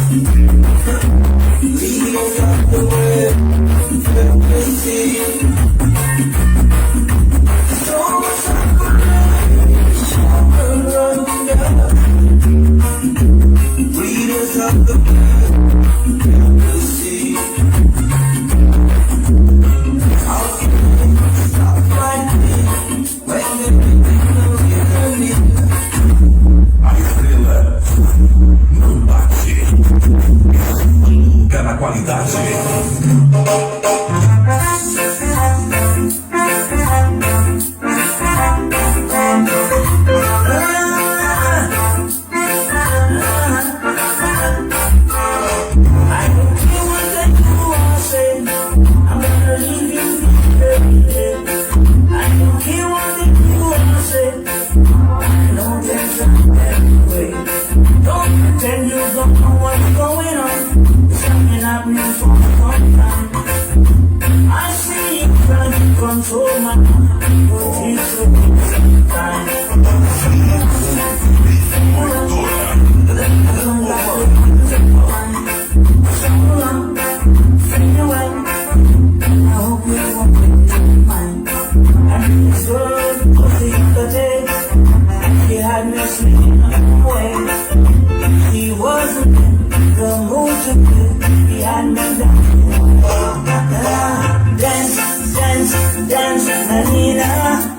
Leading up the way, let me see. So suffering, surrender. Leaders of the way, let me see. How can you stop like me when everything will get me? A Estrela não bate. Nunca na qualidade. Pretend you don't know what's going on. Something happening for a long time. I see you trying to control my mind, but it's so time. I hope you won't make your mind. And this world was the other day. He had me sleeping away. He wasn't in the mood to play. He had me down. Dance, dance, dance, Nanina.